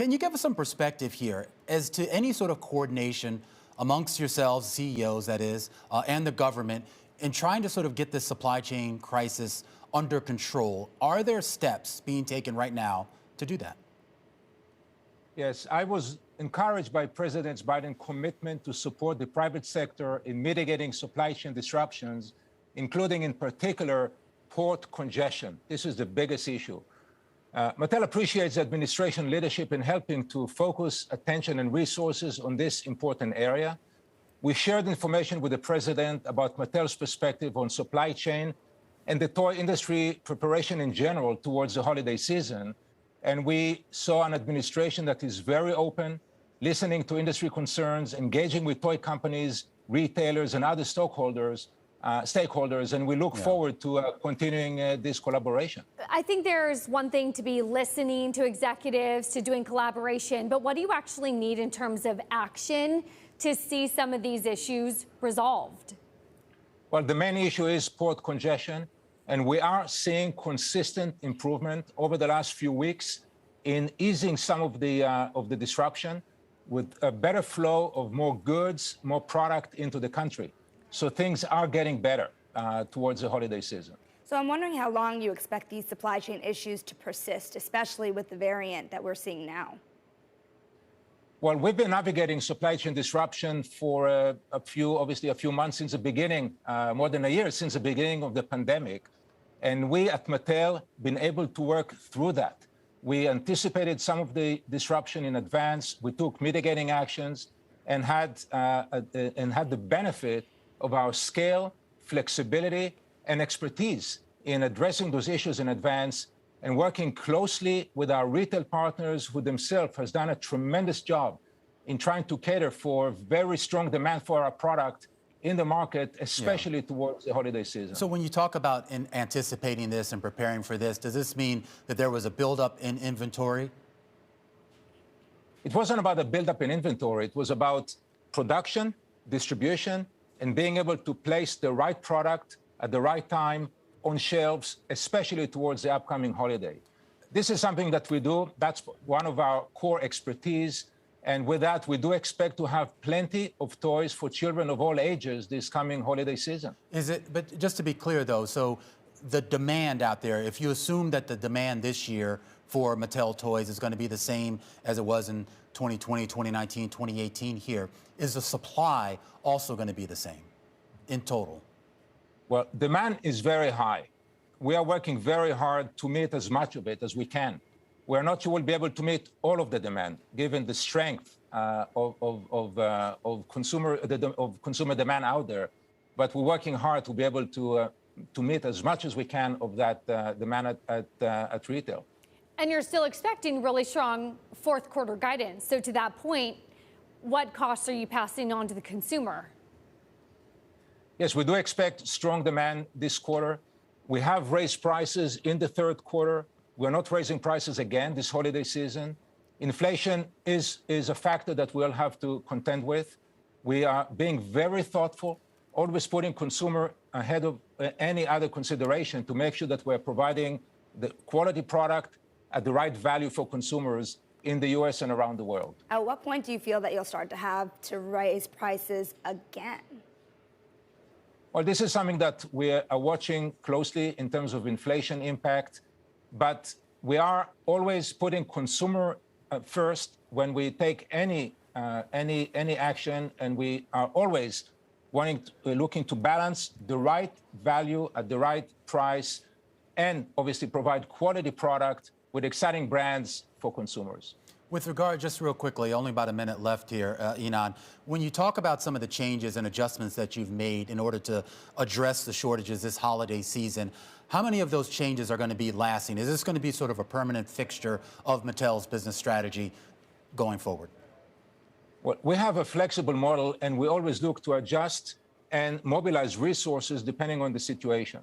Can you give us some perspective here as to any sort of coordination amongst yourselves, CEOs that is, and the government in trying to sort of get this supply chain crisis under control? Are there steps being taken right now to do that? Yes, I was encouraged by President Biden's commitment to support the private sector in mitigating supply chain disruptions, including in particular port congestion. This is the biggest issue. Mattel appreciates the administration leadership in helping to focus attention and resources on this important area. We shared information with the president about Mattel's perspective on supply chain and the toy industry preparation in general towards the holiday season. And we saw an administration that is very open, listening to industry concerns, engaging with toy companies, retailers, and other stakeholders, and we look forward to continuing this collaboration. I think there's one thing to be listening to executives, to doing collaboration, but what do you actually need in terms of action to see some of these issues resolved? Well, the main issue is port congestion, and we are seeing consistent improvement over the last few weeks in easing some of the disruption with a better flow of more goods, more product into the country. So things are getting better towards the holiday season. So I'm wondering how long you expect these supply chain issues to persist, especially with the variant that we're seeing now. Well, we've been navigating supply chain disruption for obviously a few months since the beginning, more than a year since the beginning of the pandemic. And we at Mattel been able to work through that. We anticipated some of the disruption in advance. We took mitigating actions and had the benefit of our scale, flexibility, and expertise in addressing those issues in advance and working closely with our retail partners who themselves has done a tremendous job in trying to cater for very strong demand for our product in the market, especially towards the holiday season. So when you talk about anticipating this and preparing for this, does this mean that there was a buildup in inventory? It wasn't about a buildup in inventory. It was about production, distribution, and being able to place the right product at the right time on shelves, especially towards the upcoming holiday. This is something that we do. That's one of our core expertise. And with that, we do expect to have plenty of toys for children of all ages this coming holiday season. But just to be clear, though, so the demand out there, if you assume that the demand this year for Mattel toys is going to be the same as it was in 2020, 2019, 2018 here, is the supply also going to be the same in total? Well, demand is very high. We are working very hard to meet as much of it as we can. We're not sure we'll be able to meet all of the demand, given the strength of consumer demand out there. But we're working hard to be able to meet as much as we can of that demand at retail. And you're still expecting really strong fourth quarter guidance. So to that point, what costs are you passing on to the consumer? Yes, we do expect strong demand this quarter. We have raised prices in the third quarter. We're not raising prices again this holiday season. Inflation is a factor that we'll have to contend with. We are being very thoughtful, always putting consumer ahead of any other consideration to make sure that we're providing the quality product at the right value for consumers in the U.S. and around the world. At what point do you feel that you'll start to have to raise prices again? Well, this is something that we are watching closely in terms of inflation impact, but we are always putting consumer first when we take any action, and we are always looking to balance the right value at the right price, and obviously provide quality product with exciting brands for consumers. With regard, just real quickly, only about a minute left here, Ynon, when you talk about some of the changes and adjustments that you've made in order to address the shortages this holiday season, how many of those changes are going to be lasting? Is this going to be sort of a permanent fixture of Mattel's business strategy going forward? Well, we have a flexible model, and we always look to adjust and mobilize resources depending on the situation.